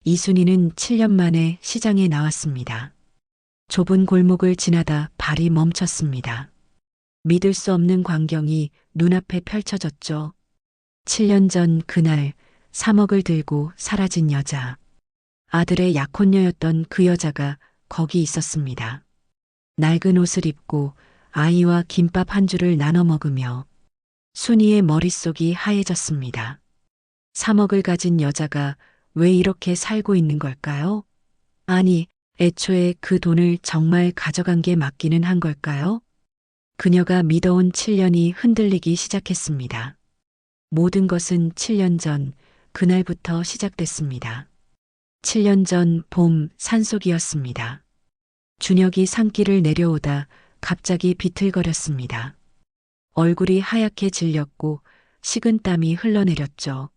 이순이는 7년 만에 시장에 나왔습니다. 좁은 골목을 지나다 발이 멈췄습니다. 믿을 수 없는 광경이 눈앞에 펼쳐졌죠. 7년 전 그날 3억을 들고 사라진 여자. 아들의 약혼녀였던 그 여자가 거기 있었습니다. 낡은 옷을 입고 아이와 김밥 한 줄을 나눠 먹으며 순이의 머릿속이 하얘졌습니다. 3억을 가진 여자가 왜 이렇게 살고 있는 걸까요? 아니, 애초에 그 돈을 정말 가져간 게 맞기는 한 걸까요? 그녀가 믿어온 7년이 흔들리기 시작했습니다. 모든 것은 7년 전 그날부터 시작됐습니다. 7년 전 봄 산속이었습니다. 준혁이 산길을 내려오다 갑자기 비틀거렸습니다. 얼굴이 하얗게 질렸고 식은 땀이 흘러내렸죠.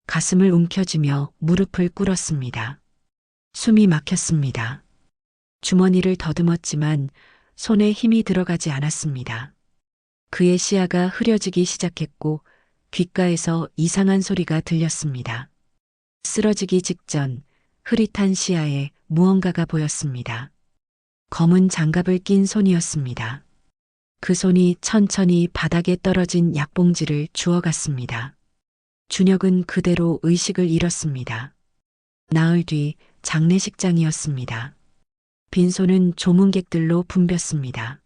가슴을 움켜쥐며 무릎을 꿇었습니다. 숨이 막혔습니다. 주머니를 더듬었지만 손에 힘이 들어가지 않았습니다. 그의 시야가 흐려지기 시작했고 귓가에서 이상한 소리가 들렸습니다. 쓰러지기 직전 흐릿한 시야에 무언가가 보였습니다. 검은 장갑을 낀 손이었습니다. 그 손이 천천히 바닥에 떨어진 약봉지를 주워갔습니다. 준혁은 그대로 의식을 잃었습니다. 나흘 뒤 장례식장이었습니다. 빈소는 조문객들로 붐볐습니다.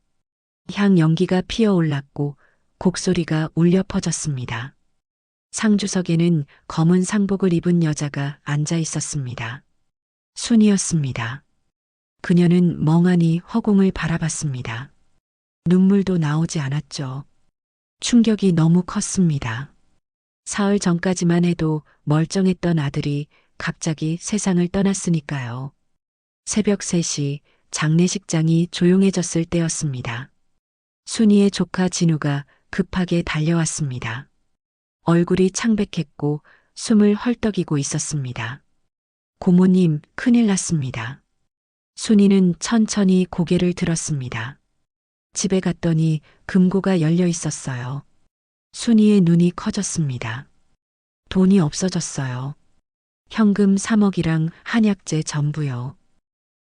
향 연기가 피어올랐고 곡소리가 울려 퍼졌습니다. 상주석에는 검은 상복을 입은 여자가 앉아 있었습니다. 순이었습니다. 그녀는 멍하니 허공을 바라봤습니다. 눈물도 나오지 않았죠. 충격이 너무 컸습니다. 사흘 전까지만 해도 멀쩡했던 아들이 갑자기 세상을 떠났으니까요. 새벽 3시 장례식장이 조용해졌을 때였습니다. 순이의 조카 진우가 급하게 달려왔습니다. 얼굴이 창백했고 숨을 헐떡이고 있었습니다. 고모님, 큰일 났습니다. 순이는 천천히 고개를 들었습니다. 집에 갔더니 금고가 열려 있었어요. 순이의 눈이 커졌습니다. 돈이 없어졌어요. 현금 3억이랑 한약재 전부요.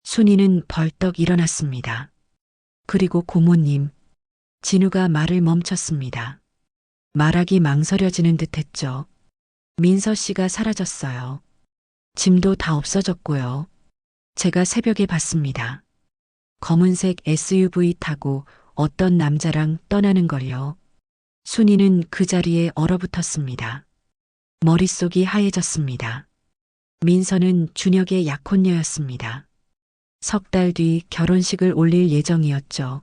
순이는 벌떡 일어났습니다. 그리고 고모님, 진우가 말을 멈췄습니다. 말하기 망설여지는 듯 했죠. 민서 씨가 사라졌어요. 짐도 다 없어졌고요. 제가 새벽에 봤습니다. 검은색 SUV 타고 어떤 남자랑 떠나는 걸요. 순이는 그 자리에 얼어붙었습니다. 머릿속이 하얘졌습니다. 민서는 준혁의 약혼녀였습니다. 석 달 뒤 결혼식을 올릴 예정이었죠.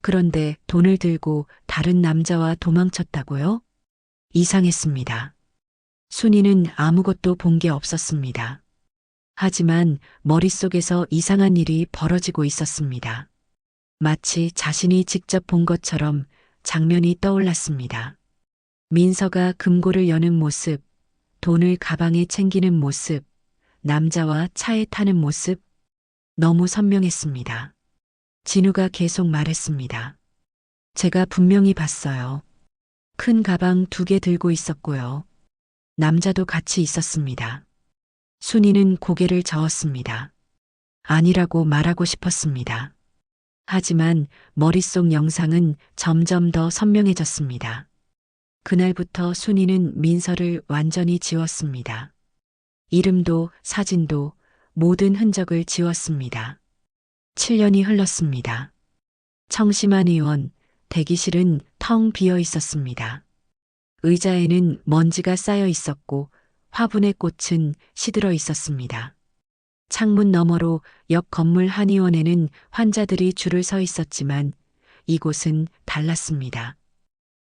그런데 돈을 들고 다른 남자와 도망쳤다고요? 이상했습니다. 순이는 아무것도 본 게 없었습니다. 하지만 머릿속에서 이상한 일이 벌어지고 있었습니다. 마치 자신이 직접 본 것처럼 장면이 떠올랐습니다. 민서가 금고를 여는 모습, 돈을 가방에 챙기는 모습, 남자와 차에 타는 모습, 너무 선명했습니다. 진우가 계속 말했습니다. 제가 분명히 봤어요. 큰 가방 2개 들고 있었고요. 남자도 같이 있었습니다. 순이는 고개를 저었습니다. 아니라고 말하고 싶었습니다. 하지만 머릿속 영상은 점점 더 선명해졌습니다. 그날부터 순이는 민서를 완전히 지웠습니다. 이름도 사진도 모든 흔적을 지웠습니다. 7년이 흘렀습니다. 청심환 의원 대기실은 텅 비어 있었습니다. 의자에는 먼지가 쌓여 있었고 화분의 꽃은 시들어 있었습니다. 창문 너머로 옆 건물 한의원에는 환자들이 줄을 서 있었지만 이곳은 달랐습니다.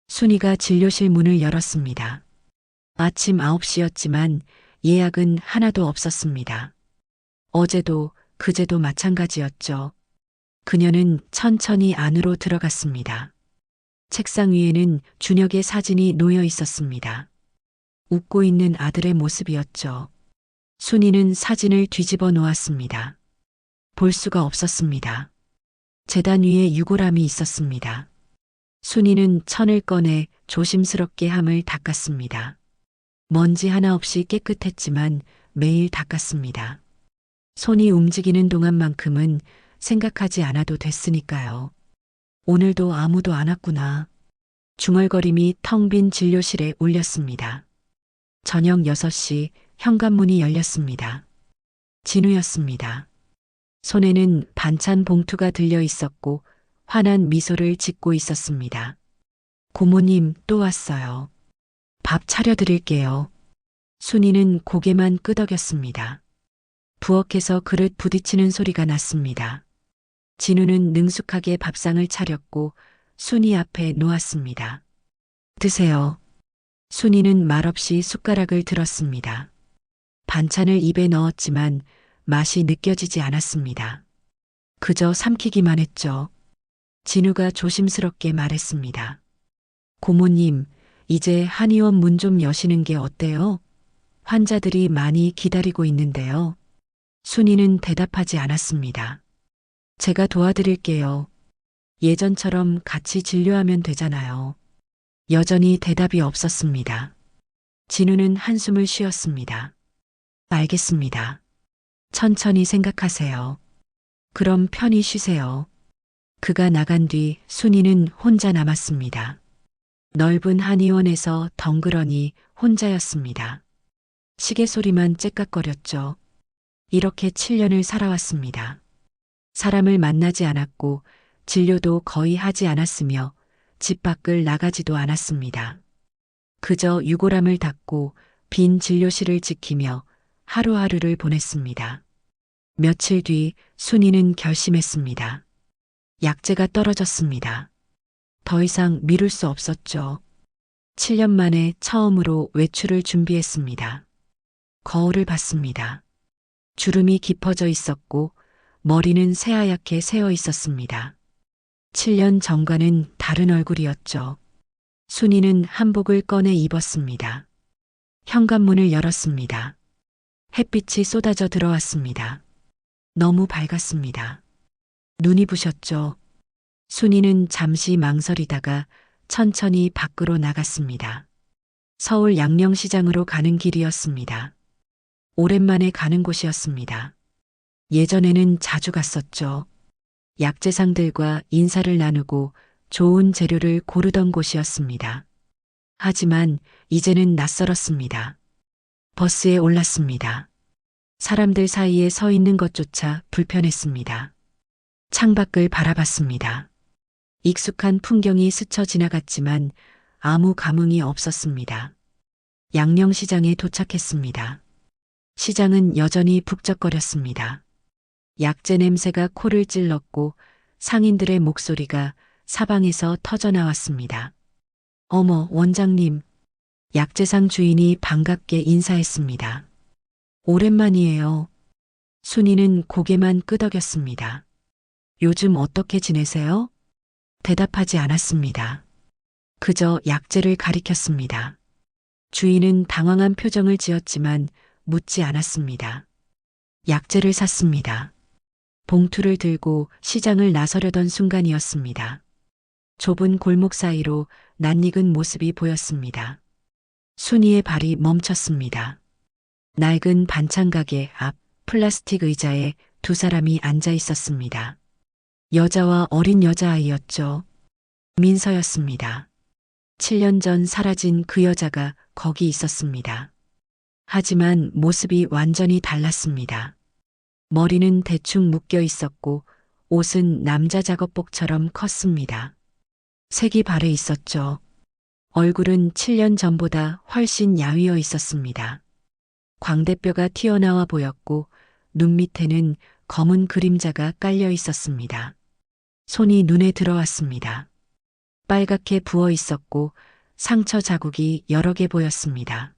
순이가 진료실 문을 열었습니다. 아침 9시였지만 예약은 하나도 없었습니다. 어제도 그제도 마찬가지였죠. 그녀는 천천히 안으로 들어갔습니다. 책상 위에는 준혁의 사진이 놓여 있었습니다. 웃고 있는 아들의 모습이었죠. 순이는 사진을 뒤집어 놓았습니다. 볼 수가 없었습니다. 재단 위에 유골함이 있었습니다. 순이는 천을 꺼내 조심스럽게 함을 닦았습니다. 먼지 하나 없이 깨끗했지만 매일 닦았습니다. 손이 움직이는 동안만큼은 생각하지 않아도 됐으니까요. 오늘도 아무도 안 왔구나. 중얼거림이 텅 빈 진료실에 울렸습니다. 저녁 6시 현관문이 열렸습니다. 진우였습니다. 손에는 반찬 봉투가 들려 있었고 환한 미소를 짓고 있었습니다. 고모님 또 왔어요. 밥 차려드릴게요. 순이는 고개만 끄덕였습니다. 부엌에서 그릇 부딪히는 소리가 났습니다. 진우는 능숙하게 밥상을 차렸고 순이 앞에 놓았습니다. 드세요. 순이는 말없이 숟가락을 들었습니다. 반찬을 입에 넣었지만 맛이 느껴지지 않았습니다. 그저 삼키기만 했죠. 진우가 조심스럽게 말했습니다. 고모님, 이제 한의원 문 좀 여시는 게 어때요? 환자들이 많이 기다리고 있는데요. 순이는 대답하지 않았습니다. 제가 도와드릴게요. 예전처럼 같이 진료하면 되잖아요. 여전히 대답이 없었습니다. 진우는 한숨을 쉬었습니다. 알겠습니다. 천천히 생각하세요. 그럼 편히 쉬세요. 그가 나간 뒤 순이는 혼자 남았습니다. 넓은 한의원에서 덩그러니 혼자였습니다. 시계 소리만 째깍거렸죠. 이렇게 7년을 살아왔습니다. 사람을 만나지 않았고 진료도 거의 하지 않았으며 집 밖을 나가지도 않았습니다. 그저 유골함을 닫고 빈 진료실을 지키며 하루하루를 보냈습니다. 며칠 뒤 순이는 결심했습니다. 약재가 떨어졌습니다. 더 이상 미룰 수 없었죠. 7년 만에 처음으로 외출을 준비했습니다. 거울을 봤습니다. 주름이 깊어져 있었고 머리는 새하얗게 새어 있었습니다. 7년 전과는 다른 얼굴이었죠. 순이는 한복을 꺼내 입었습니다. 현관문을 열었습니다. 햇빛이 쏟아져 들어왔습니다. 너무 밝았습니다. 눈이 부셨죠. 순이는 잠시 망설이다가 천천히 밖으로 나갔습니다. 서울 양령시장으로 가는 길이었습니다. 오랜만에 가는 곳이었습니다. 예전에는 자주 갔었죠. 약재상들과 인사를 나누고 좋은 재료를 고르던 곳이었습니다. 하지만 이제는 낯설었습니다. 버스에 올랐습니다. 사람들 사이에 서 있는 것조차 불편했습니다. 창밖을 바라봤습니다. 익숙한 풍경이 스쳐 지나갔지만 아무 감흥이 없었습니다. 양령시장에 도착했습니다. 시장은 여전히 북적거렸습니다. 약재 냄새가 코를 찔렀고 상인들의 목소리가 사방에서 터져나왔습니다. 어머, 원장님. 약재상 주인이 반갑게 인사했습니다. 오랜만이에요. 순이는 고개만 끄덕였습니다. 요즘 어떻게 지내세요? 대답하지 않았습니다. 그저 약재를 가리켰습니다. 주인은 당황한 표정을 지었지만 묻지 않았습니다. 약재를 샀습니다. 봉투를 들고 시장을 나서려던 순간이었습니다. 좁은 골목 사이로 낯익은 모습이 보였습니다. 순이의 발이 멈췄습니다. 낡은 반찬 가게 앞 플라스틱 의자에 두 사람이 앉아 있었습니다. 여자와 어린 여자아이였죠. 민서였습니다. 7년 전 사라진 그 여자가 거기 있었습니다. 하지만 모습이 완전히 달랐습니다. 머리는 대충 묶여 있었고 옷은 남자 작업복처럼 컸습니다. 색이 바래 있었죠. 얼굴은 7년 전보다 훨씬 야위어 있었습니다. 광대뼈가 튀어나와 보였고 눈 밑에는 검은 그림자가 깔려 있었습니다. 손이 눈에 들어왔습니다. 빨갛게 부어 있었고 상처 자국이 여러 개 보였습니다.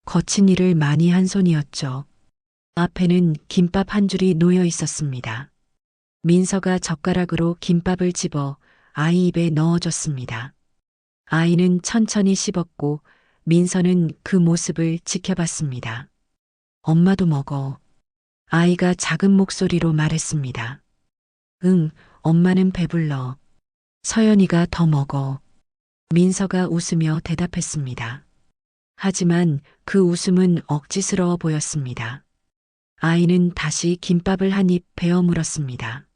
거친 일을 많이 한 손이었죠. 앞에는 김밥 한 줄이 놓여 있었습니다. 민서가 젓가락으로 김밥을 집어 아이 입에 넣어줬습니다. 아이는 천천히 씹었고 민서는 그 모습을 지켜봤습니다. 엄마도 먹어. 아이가 작은 목소리로 말했습니다. 응, 엄마는 배불러. 서연이가 더 먹어. 민서가 웃으며 대답했습니다. 하지만 그 웃음은 억지스러워 보였습니다. 아이는 다시 김밥을 한 입 베어 물었습니다.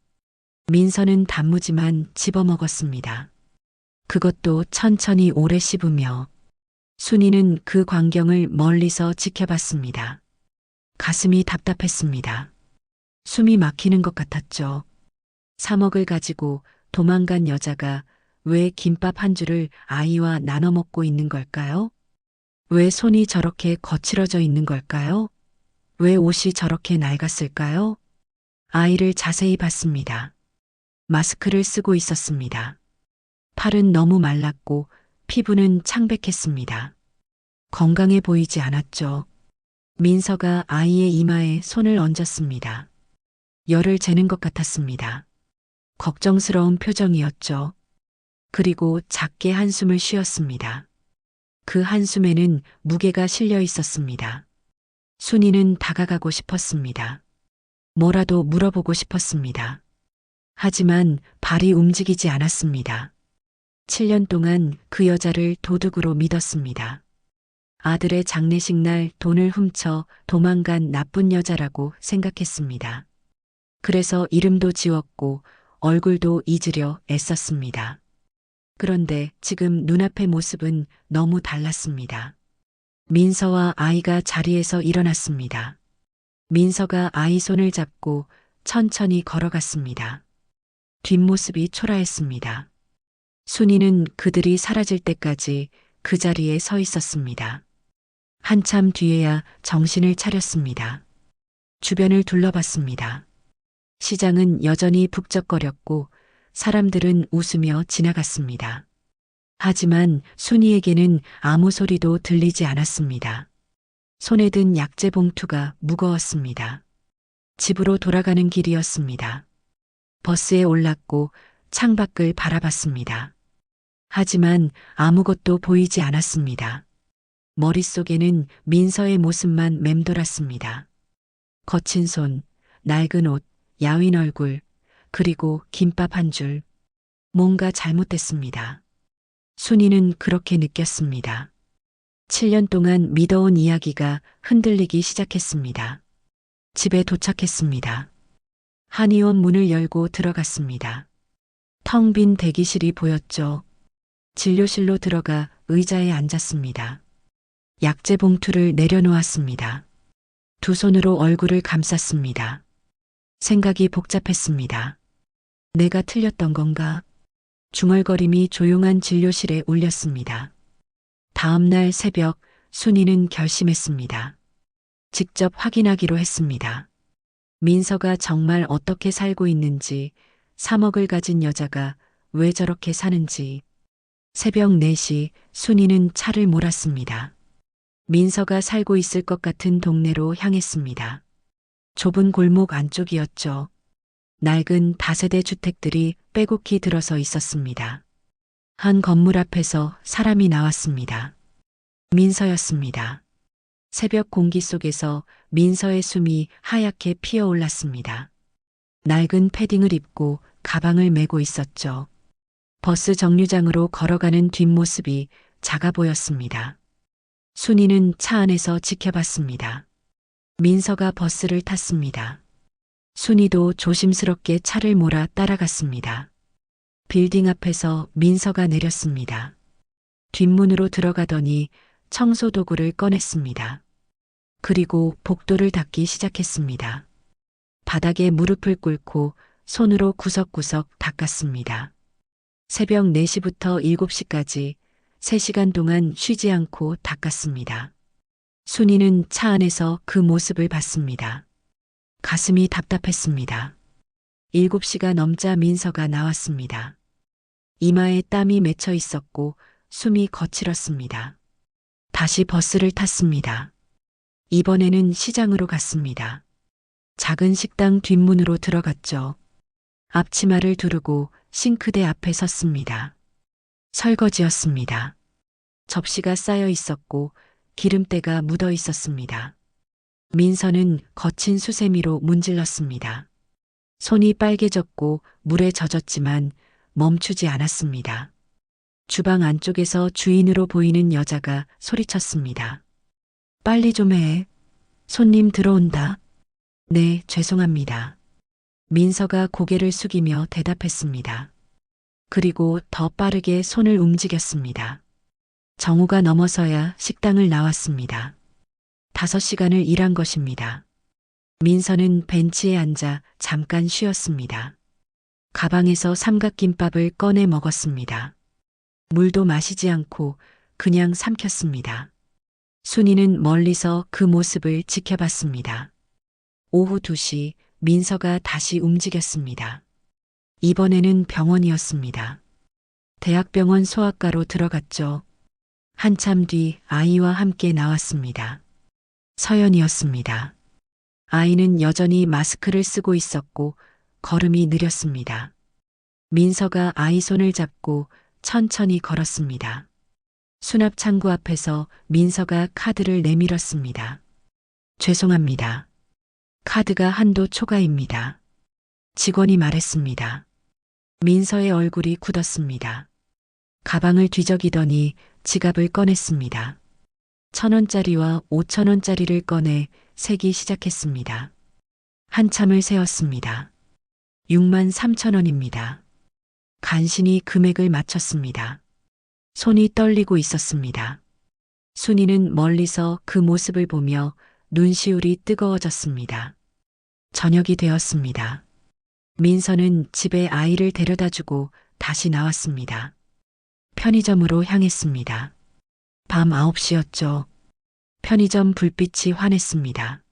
민서는 단무지만 집어먹었습니다. 그것도 천천히 오래 씹으며 순이는 그 광경을 멀리서 지켜봤습니다. 가슴이 답답했습니다. 숨이 막히는 것 같았죠. 3억을 가지고 도망간 여자가 왜 김밥 한 줄을 아이와 나눠 먹고 있는 걸까요? 왜 손이 저렇게 거칠어져 있는 걸까요? 왜 옷이 저렇게 낡았을까요? 아이를 자세히 봤습니다. 마스크를 쓰고 있었습니다. 팔은 너무 말랐고 피부는 창백했습니다. 건강해 보이지 않았죠. 민서가 아이의 이마에 손을 얹었습니다. 열을 재는 것 같았습니다. 걱정스러운 표정이었죠. 그리고 작게 한숨을 쉬었습니다. 그 한숨에는 무게가 실려 있었습니다. 순이는 다가가고 싶었습니다. 뭐라도 물어보고 싶었습니다. 하지만 발이 움직이지 않았습니다. 7년 동안 그 여자를 도둑으로 믿었습니다. 아들의 장례식 날 돈을 훔쳐 도망간 나쁜 여자라고 생각했습니다. 그래서 이름도 지웠고 얼굴도 잊으려 애썼습니다. 그런데 지금 눈앞의 모습은 너무 달랐습니다. 민서와 아이가 자리에서 일어났습니다. 민서가 아이 손을 잡고 천천히 걸어갔습니다. 뒷모습이 초라했습니다. 순이는 그들이 사라질 때까지 그 자리에 서 있었습니다. 한참 뒤에야 정신을 차렸습니다. 주변을 둘러봤습니다. 시장은 여전히 북적거렸고 사람들은 웃으며 지나갔습니다. 하지만 순이에게는 아무 소리도 들리지 않았습니다. 손에 든 약재 봉투가 무거웠습니다. 집으로 돌아가는 길이었습니다. 버스에 올랐고 창밖을 바라봤습니다. 하지만 아무것도 보이지 않았습니다. 머릿속에는 민서의 모습만 맴돌았습니다. 거친 손, 낡은 옷, 야윈 얼굴, 그리고 김밥 한 줄. 뭔가 잘못됐습니다. 순이는 그렇게 느꼈습니다. 7년 동안 믿어온 이야기가 흔들리기 시작했습니다. 집에 도착했습니다. 한의원 문을 열고 들어갔습니다. 텅 빈 대기실이 보였죠. 진료실로 들어가 의자에 앉았습니다. 약재 봉투를 내려놓았습니다. 두 손으로 얼굴을 감쌌습니다. 생각이 복잡했습니다. 내가 틀렸던 건가? 중얼거림이 조용한 진료실에 울렸습니다. 다음 날 새벽 순이는 결심했습니다. 직접 확인하기로 했습니다. 민서가 정말 어떻게 살고 있는지, 3억을 가진 여자가 왜 저렇게 사는지. 새벽 4시 순이는 차를 몰았습니다. 민서가 살고 있을 것 같은 동네로 향했습니다. 좁은 골목 안쪽이었죠. 낡은 다세대 주택들이 빼곡히 들어서 있었습니다. 한 건물 앞에서 사람이 나왔습니다. 민서였습니다. 새벽 공기 속에서 민서의 숨이 하얗게 피어올랐습니다. 낡은 패딩을 입고 가방을 메고 있었죠. 버스 정류장으로 걸어가는 뒷모습이 작아 보였습니다. 순이는 차 안에서 지켜봤습니다. 민서가 버스를 탔습니다. 순이도 조심스럽게 차를 몰아 따라갔습니다. 빌딩 앞에서 민서가 내렸습니다. 뒷문으로 들어가더니 청소 도구를 꺼냈습니다. 그리고 복도를 닦기 시작했습니다. 바닥에 무릎을 꿇고 손으로 구석구석 닦았습니다. 새벽 4시부터 7시까지 3시간 동안 쉬지 않고 닦았습니다. 순이는 차 안에서 그 모습을 봤습니다. 가슴이 답답했습니다. 7시가 넘자 민서가 나왔습니다. 이마에 땀이 맺혀 있었고 숨이 거칠었습니다. 다시 버스를 탔습니다. 이번에는 시장으로 갔습니다. 작은 식당 뒷문으로 들어갔죠. 앞치마를 두르고 싱크대 앞에 섰습니다. 설거지였습니다. 접시가 쌓여 있었고 기름때가 묻어 있었습니다. 민서는 거친 수세미로 문질렀습니다. 손이 빨개졌고 물에 젖었지만 멈추지 않았습니다. 주방 안쪽에서 주인으로 보이는 여자가 소리쳤습니다. 빨리 좀 해. 손님 들어온다. 네, 죄송합니다. 민서가 고개를 숙이며 대답했습니다. 그리고 더 빠르게 손을 움직였습니다. 정오가 넘어서야 식당을 나왔습니다. 5시간을 일한 것입니다. 민서는 벤치에 앉아 잠깐 쉬었습니다. 가방에서 삼각김밥을 꺼내 먹었습니다. 물도 마시지 않고 그냥 삼켰습니다. 순이는 멀리서 그 모습을 지켜봤습니다. 오후 2시 민서가 다시 움직였습니다. 이번에는 병원이었습니다. 대학병원 소아과로 들어갔죠. 한참 뒤 아이와 함께 나왔습니다. 서연이었습니다. 아이는 여전히 마스크를 쓰고 있었고 걸음이 느렸습니다. 민서가 아이 손을 잡고 천천히 걸었습니다. 수납 창구 앞에서 민서가 카드를 내밀었습니다. 죄송합니다. 카드가 한도 초과입니다. 직원이 말했습니다. 민서의 얼굴이 굳었습니다. 가방을 뒤적이더니 지갑을 꺼냈습니다. 1,000원짜리와 5,000원짜리를 꺼내 세기 시작했습니다. 한참을 세었습니다. 63,000원입니다. 간신히 금액을 맞췄습니다. 손이 떨리고 있었습니다. 순이는 멀리서 그 모습을 보며 눈시울이 뜨거워졌습니다. 저녁이 되었습니다. 민서는 집에 아이를 데려다주고 다시 나왔습니다. 편의점으로 향했습니다. 밤 9시였죠. 편의점 불빛이 환했습니다.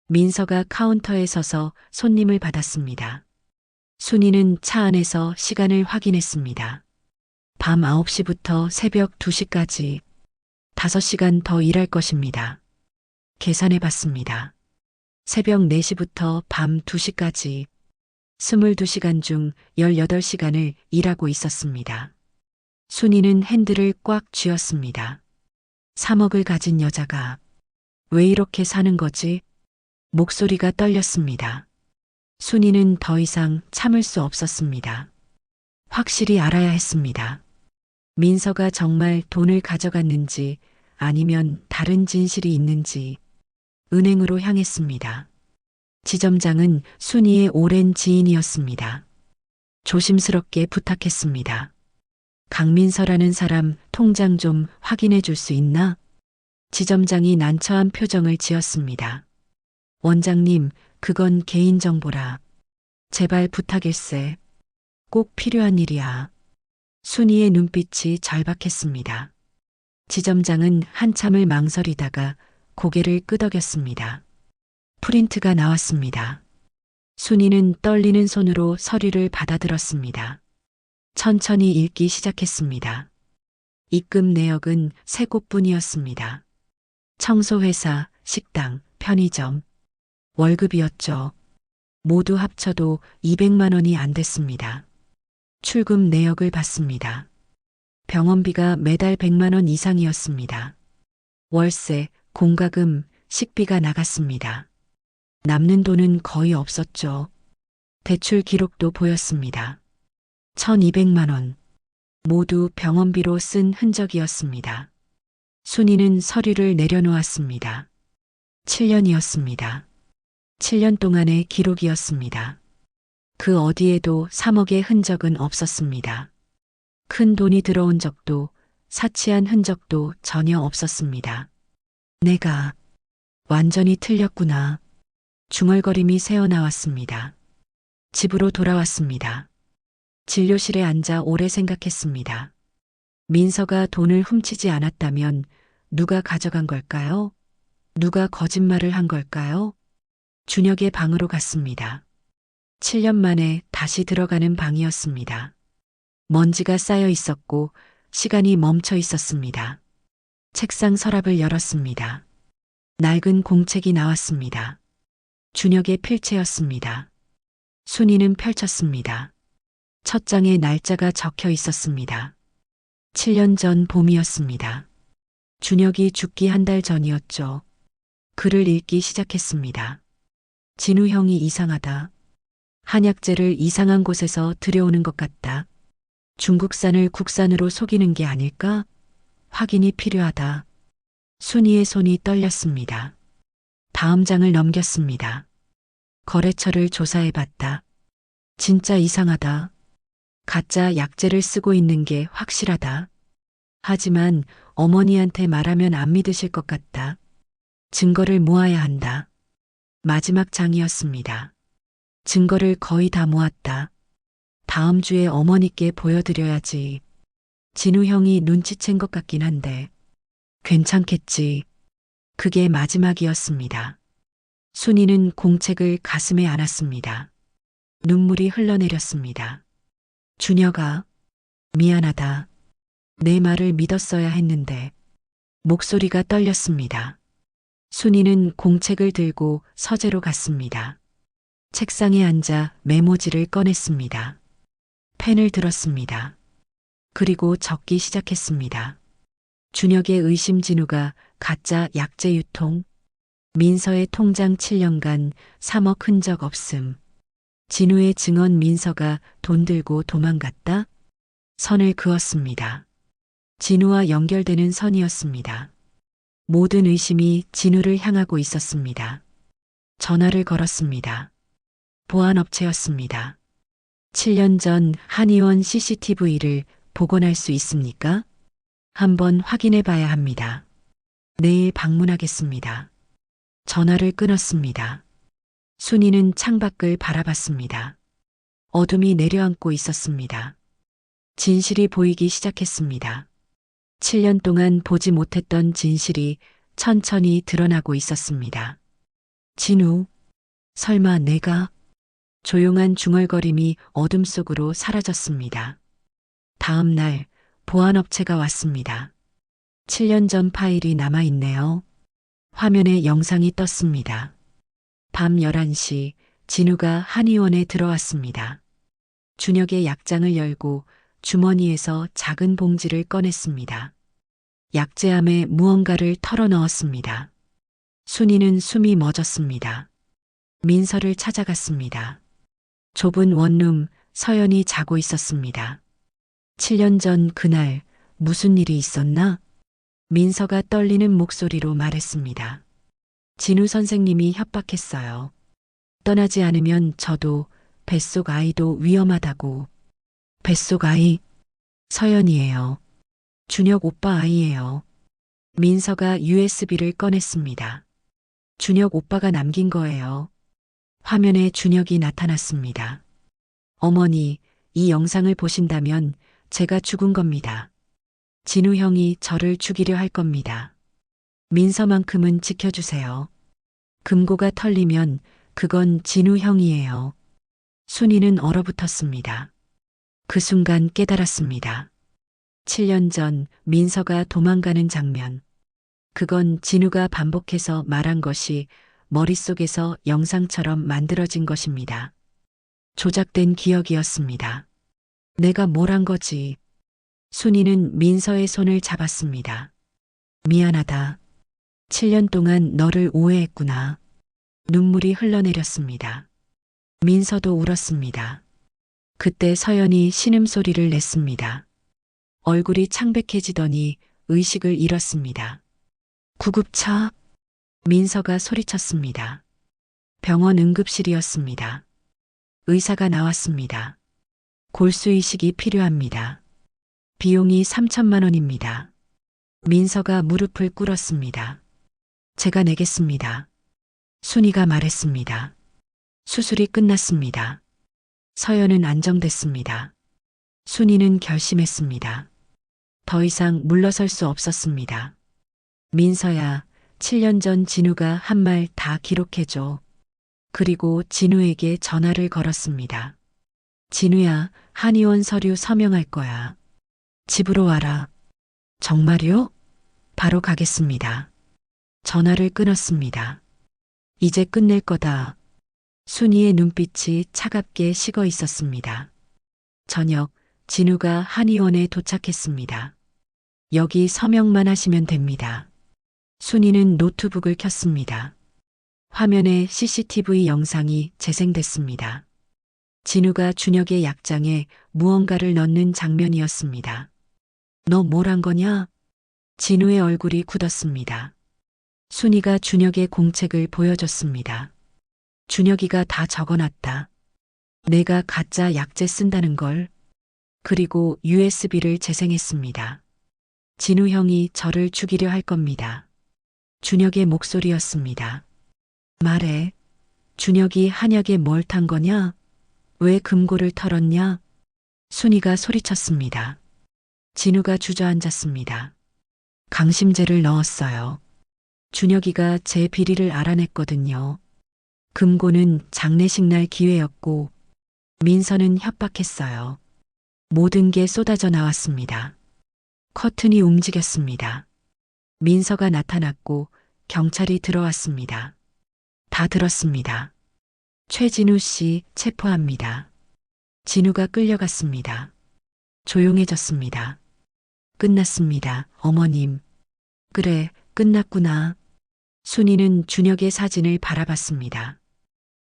민서가 카운터에 서서 손님을 받았습니다. 순이는 차 안에서 시간을 확인했습니다. 밤 9시부터 새벽 2시까지 5시간 더 일할 것입니다. 계산해 봤습니다. 새벽 4시부터 밤 2시까지 22시간 중 18시간을 일하고 있었습니다. 순이는 핸들을 꽉 쥐었습니다. 3억을 가진 여자가 왜 이렇게 사는 거지? 목소리가 떨렸습니다. 순이는 더 이상 참을 수 없었습니다. 확실히 알아야 했습니다. 민서가 정말 돈을 가져갔는지 아니면 다른 진실이 있는지 은행으로 향했습니다. 지점장은 순이의 오랜 지인이었습니다. 조심스럽게 부탁했습니다. 강민서라는 사람 통장 좀 확인해 줄 수 있나? 지점장이 난처한 표정을 지었습니다. 원장님, 그건 개인정보라. 제발 부탁일세. 꼭 필요한 일이야. 순이의 눈빛이 절박했습니다. 지점장은 한참을 망설이다가 고개를 끄덕였습니다. 프린트가 나왔습니다. 순이는 떨리는 손으로 서류를 받아들었습니다. 천천히 읽기 시작했습니다. 입금 내역은 3곳뿐이었습니다. 청소회사, 식당, 편의점, 월급이었죠. 모두 합쳐도 200만 원이 안 됐습니다. 출금 내역을 봤습니다. 병원비가 매달 100만 원 이상이었습니다. 월세, 공과금, 식비가 나갔습니다. 남는 돈은 거의 없었죠. 대출 기록도 보였습니다. 1,200만 원. 모두 병원비로 쓴 흔적이었습니다. 순이는 서류를 내려놓았습니다. 7년이었습니다. 7년 동안의 기록이었습니다. 그 어디에도 3억의 흔적은 없었습니다. 큰 돈이 들어온 적도 사치한 흔적도 전혀 없었습니다. 내가 완전히 틀렸구나. 중얼거림이 새어나왔습니다. 집으로 돌아왔습니다. 진료실에 앉아 오래 생각했습니다. 민서가 돈을 훔치지 않았다면 누가 가져간 걸까요? 누가 거짓말을 한 걸까요? 준혁의 방으로 갔습니다. 7년 만에 다시 들어가는 방이었습니다. 먼지가 쌓여 있었고 시간이 멈춰 있었습니다. 책상 서랍을 열었습니다. 낡은 공책이 나왔습니다. 준혁의 필체였습니다. 순이는 펼쳤습니다. 첫 장에 날짜가 적혀 있었습니다. 7년 전 봄이었습니다. 준혁이 죽기 1달 전이었죠. 글을 읽기 시작했습니다. 진우 형이 이상하다. 한약재를 이상한 곳에서 들여오는 것 같다. 중국산을 국산으로 속이는 게 아닐까? 확인이 필요하다. 순이의 손이 떨렸습니다. 다음 장을 넘겼습니다. 거래처를 조사해봤다. 진짜 이상하다. 가짜 약재를 쓰고 있는 게 확실하다. 하지만 어머니한테 말하면 안 믿으실 것 같다. 증거를 모아야 한다. 마지막 장이었습니다. 증거를 거의 다 모았다. 다음 주에 어머니께 보여드려야지. 진우 형이 눈치챈 것 같긴 한데. 괜찮겠지. 그게 마지막이었습니다. 순이는 공책을 가슴에 안았습니다. 눈물이 흘러내렸습니다. 준혁아, 미안하다. 내 말을 믿었어야 했는데. 목소리가 떨렸습니다. 순이는 공책을 들고 서재로 갔습니다. 책상에 앉아 메모지를 꺼냈습니다. 펜을 들었습니다. 그리고 적기 시작했습니다. 준혁의 의심 진우가 가짜 약재 유통, 민서의 통장 7년간 3억 흔적 없음, 진우의 증언 민서가 돈 들고 도망갔다? 선을 그었습니다. 진우와 연결되는 선이었습니다. 모든 의심이 진우를 향하고 있었습니다. 전화를 걸었습니다. 보안업체였습니다. 7년 전 한의원 CCTV를 복원할 수 있습니까? 한번 확인해 봐야 합니다. 내일 방문하겠습니다. 전화를 끊었습니다. 순이는 창밖을 바라봤습니다. 어둠이 내려앉고 있었습니다. 진실이 보이기 시작했습니다. 7년 동안 보지 못했던 진실이 천천히 드러나고 있었습니다. 진우, 설마 내가? 조용한 중얼거림이 어둠 속으로 사라졌습니다. 다음 날 보안업체가 왔습니다. 7년 전 파일이 남아있네요. 화면에 영상이 떴습니다. 밤 11시 진우가 한의원에 들어왔습니다. 준혁의 약장을 열고 주머니에서 작은 봉지를 꺼냈습니다. 약재함에 무언가를 털어 넣었습니다. 순이는 숨이 멎었습니다. 민서를 찾아갔습니다. 좁은 원룸 서연이 자고 있었습니다. 7년 전 그날 무슨 일이 있었나? 민서가 떨리는 목소리로 말했습니다. 진우 선생님이 협박했어요. 떠나지 않으면 저도 뱃속 아이도 위험하다고. 뱃속 아이? 서연이에요. 준혁 오빠 아이예요. 민서가 USB를 꺼냈습니다. 준혁 오빠가 남긴 거예요. 화면에 준혁이 나타났습니다. 어머니, 이 영상을 보신다면 제가 죽은 겁니다. 진우 형이 저를 죽이려 할 겁니다. 민서만큼은 지켜주세요. 금고가 털리면 그건 진우 형이에요. 순이는 얼어붙었습니다. 그 순간 깨달았습니다. 7년 전 민서가 도망가는 장면. 그건 진우가 반복해서 말한 것이 머릿속에서 영상처럼 만들어진 것입니다. 조작된 기억이었습니다. 내가 뭘 한 거지? 순이는 민서의 손을 잡았습니다. 미안하다. 7년 동안 너를 오해했구나. 눈물이 흘러내렸습니다. 민서도 울었습니다. 그때 서연이 신음소리를 냈습니다. 얼굴이 창백해지더니 의식을 잃었습니다. 구급차? 민서가 소리쳤습니다. 병원 응급실이었습니다. 의사가 나왔습니다. 골수이식이 필요합니다. 비용이 3천만 원입니다. 민서가 무릎을 꿇었습니다. 제가 내겠습니다. 순이가 말했습니다. 수술이 끝났습니다. 서연은 안정됐습니다. 순이는 결심했습니다. 더 이상 물러설 수 없었습니다. 민서야, 7년 전 진우가 한 말 다 기록해줘. 그리고 진우에게 전화를 걸었습니다. 진우야, 한의원 서류 서명할 거야. 집으로 와라. 정말요? 바로 가겠습니다. 전화를 끊었습니다. 이제 끝낼 거다. 순이의 눈빛이 차갑게 식어 있었습니다. 저녁, 진우가 한의원에 도착했습니다. 여기 서명만 하시면 됩니다. 순이는 노트북을 켰습니다. 화면에 CCTV 영상이 재생됐습니다. 진우가 준혁의 약장에 무언가를 넣는 장면이었습니다. 너 뭘 한 거냐? 진우의 얼굴이 굳었습니다. 순이가 준혁의 공책을 보여줬습니다. 준혁이가 다 적어놨다. 내가 가짜 약재 쓴다는 걸. 그리고 USB를 재생했습니다. 진우 형이 저를 죽이려 할 겁니다. 준혁의 목소리였습니다. 말해. 준혁이 한약에 뭘 탄 거냐? 왜 금고를 털었냐? 순이가 소리쳤습니다. 진우가 주저앉았습니다. 강심제를 넣었어요. 준혁이가 제 비리를 알아냈거든요. 금고는 장례식 날 기회였고 민서는 협박했어요. 모든 게 쏟아져 나왔습니다. 커튼이 움직였습니다. 민서가 나타났고 경찰이 들어왔습니다. 다 들었습니다. 최진우 씨 체포합니다. 진우가 끌려갔습니다. 조용해졌습니다. 끝났습니다, 어머님. 그래, 끝났구나. 순이는 준혁의 사진을 바라봤습니다.